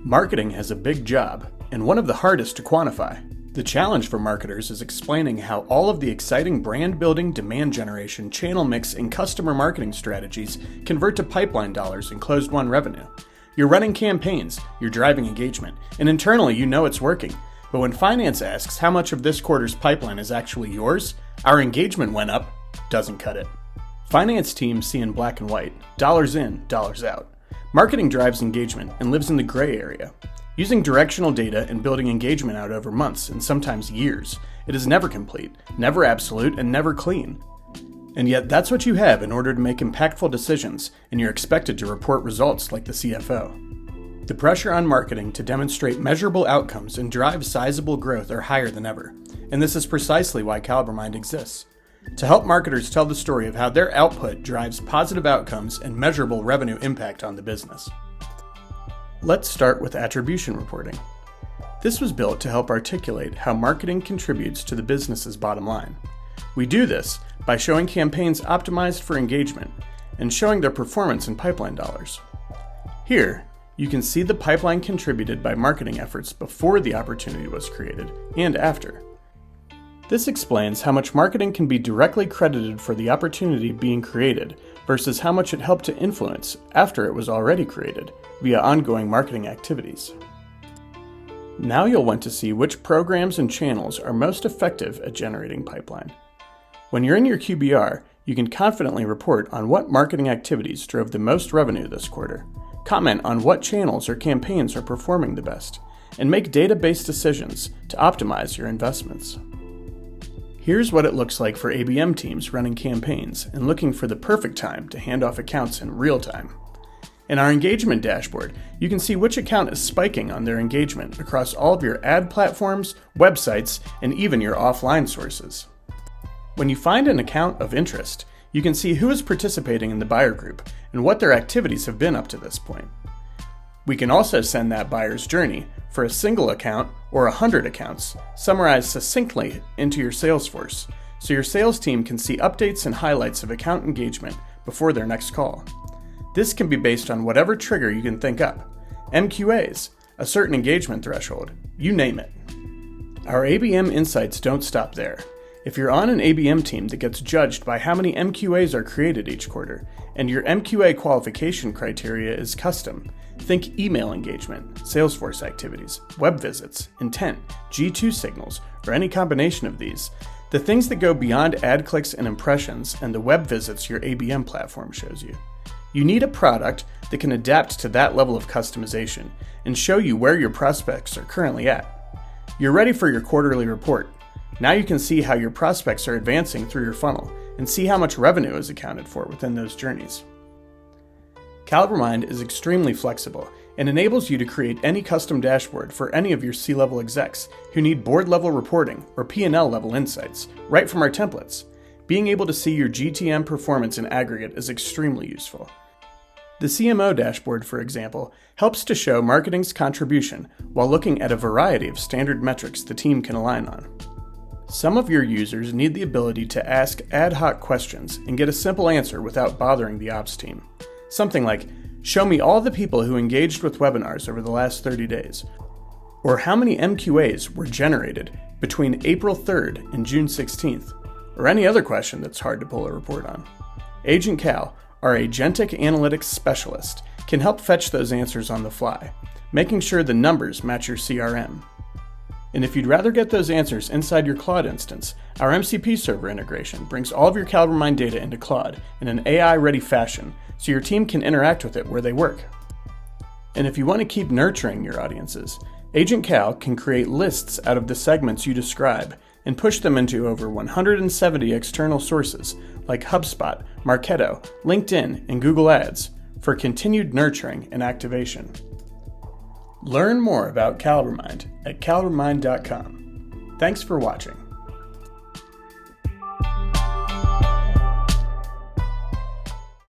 Marketing has a big job, and one of the hardest to quantify. The challenge for marketers is explaining how all of the exciting brand building, demand generation, channel mix, and customer marketing strategies convert to pipeline dollars and closed-won revenue. You're running campaigns, you're driving engagement, and internally you know it's working. But when finance asks how much of this quarter's pipeline is actually yours, our engagement went up, doesn't cut it. Finance teams see in black and white, dollars in, dollars out. Marketing drives engagement and lives in the gray area. Using directional data and building engagement out over months and sometimes years, it is never complete, never absolute, and never clean. And yet that's what you have in order to make impactful decisions, and you're expected to report results like the CFO. The pressure on marketing to demonstrate measurable outcomes and drive sizable growth are higher than ever, and this is precisely why CaliberMind exists. To help marketers tell the story of how their output drives positive outcomes and measurable revenue impact on the business. Let's start with attribution reporting. This was built to help articulate how marketing contributes to the business's bottom line. We do this by showing campaigns optimized for engagement and showing their performance in pipeline dollars. Here, you can see the pipeline contributed by marketing efforts before the opportunity was created and after. This explains how much marketing can be directly credited for the opportunity being created versus how much it helped to influence after it was already created via ongoing marketing activities. Now you'll want to see which programs and channels are most effective at generating pipeline. When you're in your QBR, you can confidently report on what marketing activities drove the most revenue this quarter, comment on what channels or campaigns are performing the best, and make data-based decisions to optimize your investments. Here's what it looks like for ABM teams running campaigns and looking for the perfect time to hand off accounts in real time. In our engagement dashboard, you can see which account is spiking on their engagement across all of your ad platforms, websites, and even your offline sources. When you find an account of interest, you can see who is participating in the buyer group and what their activities have been up to this point. We can also send that buyer's journey for a single account or 100 accounts, summarized succinctly into your Salesforce, so your sales team can see updates and highlights of account engagement before their next call. This can be based on whatever trigger you can think up. MQAs, a certain engagement threshold, you name it. Our ABM insights don't stop there. If you're on an ABM team that gets judged by how many MQAs are created each quarter, and your MQA qualification criteria is custom, think email engagement, Salesforce activities, web visits, intent, G2 signals, or any combination of these, the things that go beyond ad clicks and impressions and the web visits your ABM platform shows you. You need a product that can adapt to that level of customization and show you where your prospects are currently at. You're ready for your quarterly report. Now you can see how your prospects are advancing through your funnel and see how much revenue is accounted for within those journeys. CaliberMind is extremely flexible and enables you to create any custom dashboard for any of your C-level execs who need board-level reporting or P&L level insights right from our templates. Being able to see your GTM performance in aggregate is extremely useful. The CMO dashboard, for example, helps to show marketing's contribution while looking at a variety of standard metrics the team can align on. Some of your users need the ability to ask ad hoc questions and get a simple answer without bothering the ops team. Something like, show me all the people who engaged with webinars over the last 30 days, or how many MQAs were generated between April 3rd and June 16th, or any other question that's hard to pull a report on. Agent Cal, our agentic analytics specialist, can help fetch those answers on the fly, making sure the numbers match your CRM. And if you'd rather get those answers inside your Claude instance, our MCP server integration brings all of your CaliberMind data into Claude in an AI-ready fashion so your team can interact with it where they work. And if you want to keep nurturing your audiences, Agent Cal can create lists out of the segments you describe and push them into over 170 external sources like HubSpot, Marketo, LinkedIn, and Google Ads for continued nurturing and activation. Learn more about CaliberMind at CaliberMind.com. Thanks for watching.